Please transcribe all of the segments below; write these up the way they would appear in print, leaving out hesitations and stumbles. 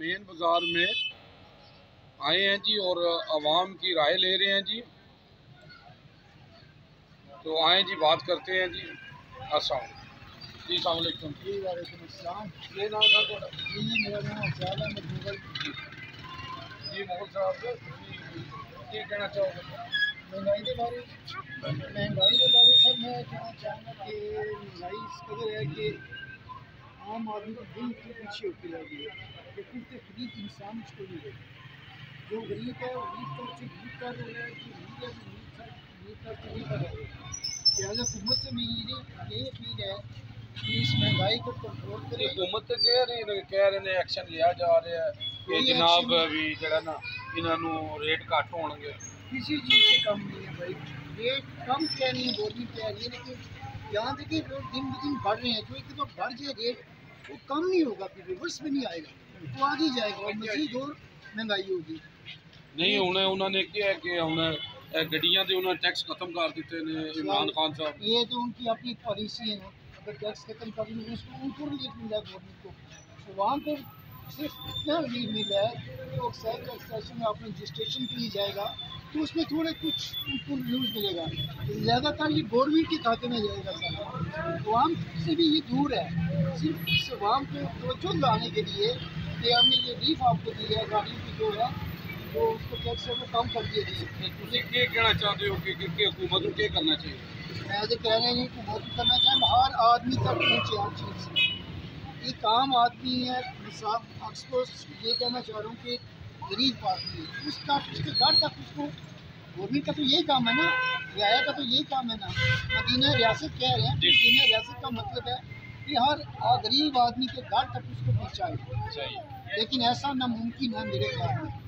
Main बाज़ार में आए हैं जी और आवाम की राय ले रहे हैं जी। तो आए जी, बात करते हैं जी। अस्सलाम जी, अस्सलाम वालेकुम जी। वालेकुम अस्सलाम। ये नाम था थोड़ा जी मेरा नाम अफजाल अहमद मुगल। जी मुगल साहब, ये कहना चाहोगे? महंगाई के बारे सर मैं कहना चाहूँगा कि महंगाई इस कदर है कि आम आदमी को बिल्कुल पीछे होती रह गई है। लेकिन तो गरीब इंसान उसको नहीं है। जो गरीब है वो गरीब तो उससे गरीब कर रहा है, जो गरीब है वो गरीब करके नहीं कर रहा है। लिहाजा हुकूमत से मेरी ये अपील है कि इस महंगाई को कंट्रोल करें। हुकूमत तो कह रहे हैं एक्शन लिया जा रहा है कि जनाब भी जरा ना इन्होंने रेट घट होंगे। किसी चीज़ से कम नहीं है भाई। रेट कम कह नहीं है, गवर्नमेंट कह रही है, लेकिन यहाँ देखिए लोग दिन ब दिन बढ़ रहे हैं। जो एक तो बढ़ जाए रेट वो कम नहीं होगा, फिर रिवर्स में नहीं आएगा, वो आगे जाएगा और मज़ीद और महंगाई होगी। नहीं उन्होंने क्या है कि हमने गड्डियां दे उन्होंने टैक्स खत्म कर दिते ने इमरान खान साहब। ये तो उनकी अपनी पॉलिसी है। अगर टैक्स खत्म कर देंगे उसको उनको रिलीफ मिल है गवर्नमेंट को, तो वहाँ को सिर्फ इतना रिलीफ मिला है कि ऑक्साइड एक्सट्रैक्शन में अपना रजिस्ट्रेशन के लिए जाएगा तो उसमें थोड़े कुछ उनको न्यूज़ मिलेगा। ज़्यादातर ये गवर्नमेंट के खाते में जाएगा सारा। अवाम से भी ये दूर है। सिर्फ इस अवाम को तवज्जो लाने के लिए कि हमने ये रिलीफ आपको दी है, गाड़ी की जो है वो उसको टैक्स को कम कर दिए गए। तुम क्या कहना चाहते हो कि हुकूमत को क्या करना चाहिए? मैं तो कह रहे हैं कि बहुत करना चाहिए, हर आदमी तक पहुँचे हर चीज़ से। एक आम आदमी है, अक्सर ये कहना चाह रहा हूँ कि गरीब आदमी है, उसके घर तक उसको गवर्नमेंट का तो यही काम है ना, रियाया का तो यही काम है ना। मदीना रियासत कह रहे हैं, मदीना रियासत का मतलब है कि हर गरीब आदमी के घर तक उसको पहुँचाए, लेकिन ऐसा नामुमकिन है मेरे ख्याल में।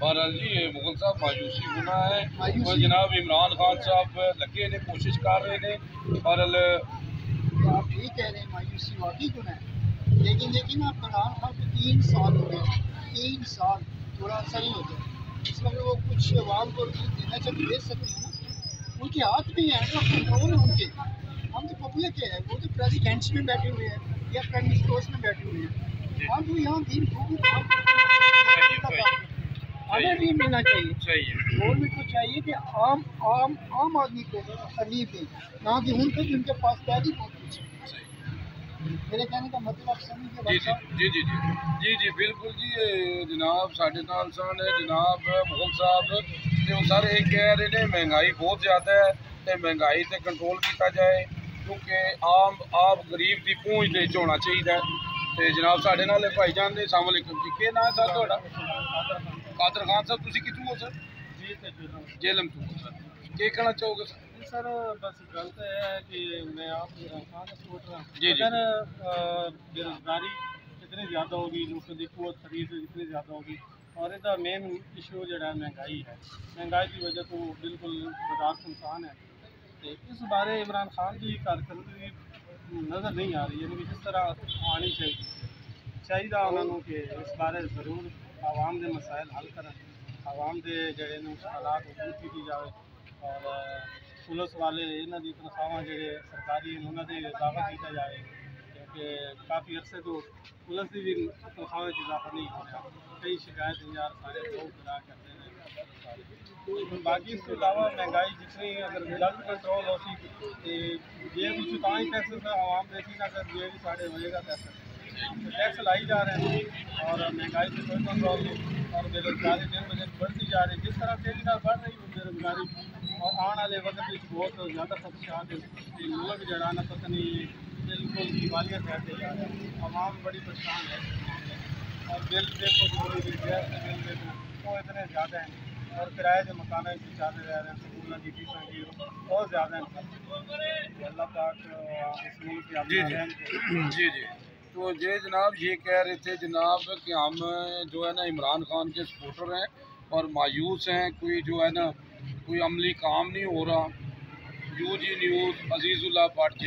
बहरहाल जी, ये मुगल साहब मायूसी गुना है और जनाब इमरान खान साहब लगे ने कोशिश कर रहे हैं। बहरहाल आप ठीक कह रहे हैं, मायूसी वाकई गुना है, लेकिन ना इमरान खान को 3 साल हो गए, 3 साल थोड़ा सा ही हो गया। इस वक्त वो कुछ आवाम को देना चाहिए, दे सकते हैं ना, उनके हाथ में है, तो कंट्रोल है उनके। हम तो पब्लिक है, वो तो प्रेसिडेंट्स में बैठे हुए हैं या प्राइम मिनिस्टर्स में बैठे हुए हैं। हम तो यहाँ दिन हमें भी मिलना चाहिए। गवर्नमेंट को चाहिए कि आम आम आम आदमी को तकलीफ दें, ना कि उनको भी उनके पास पैदी बहुत कुछ है। मेरे कहने का मतलब आप समझिए। जी जी जी जी जी बिल्कुल जी। जनाब साढ़े नाल सन है जनाब मुगल साहब तो सारे कह रहे हैं महंगाई बहुत ज़्यादा है तो महंगाई से कंट्रोल किया जाए, क्योंकि आप गरीब की पहुँच दे होना चाहिए। तो जनाब साढ़े नाल भाई जान ने अस्सलाम वालेकुम जी, क्या नाम है सर थोड़ा? कादर खान साहब, तुम कितों हो सर? जेलम तो हो सर, क्या कहना चाहोगे सर? सर बस गल तो यह है कि मैं आप खान सपोर्ट रहा जी जी। अगर बेरोजगारी इतनी ज़्यादा होगी, लोगों की कुवत खरीद इतनी ज़्यादा होगी और इसका मेन इशू जो है महंगाई है। महंगाई की वजह तो बिल्कुल बाजार सुनसान है। तो इस बारे इमरान खान की कारकर्दगी नज़र नहीं आ रही, यानी कि जिस तरह आनी चाहिए उन्होंने कि इस बारे ज़रूर आवाम के मसाइल हल करें, आवाम के जोड़े हालात दूर की जाए और पुलिस वाले इन्हों की तनख्वाह जो सरकारी उन्होंने इजाफा किया जाए, क्योंकि काफ़ी अरसे तो पुलिस की भी तनख्वाह इजाफा नहीं हो रहा। कई शिकायत यार सारे लोग करा करते हैं। बाकी इसके अलावा महंगाई जितनी अगर जल्द कंट्रोल हो सी तो ये भी चुता ही टैक्स आवाम देखी ना कर ये भी साढ़े होएगा टैक्स लाई जा रहे हैं और महंगाई से कोई कंट्रोल नहीं और बेरोजगारी दिन ब दिन बढ़ती जा रही है। जिस तरह तेजी से बढ़ रही है बेरोजगारी और आने वाले वक्त में बहुत ज़्यादा खदशात है। मुल्क जड़ा ना पता नहीं बिल्कुल दिवालिया कहते जा रहे हैं, आवाम बड़ी परेशान है और बिल देखो गैस के बिल देखो वो इतने ज़्यादा हैं और किराए के मकान बेचारे रह रहे हैं, स्कूलों की फीसें की बहुत ज़्यादा हैं। अल्लाह पाक इस मुल्क के जी जी। तो ये जनाब ये कह रहे थे जनाब कि हम जो है ना इमरान खान के सपोर्टर हैं और मायूस हैं, कोई जो है ना कोई अमली काम नहीं हो रहा। UG news Azizullah party.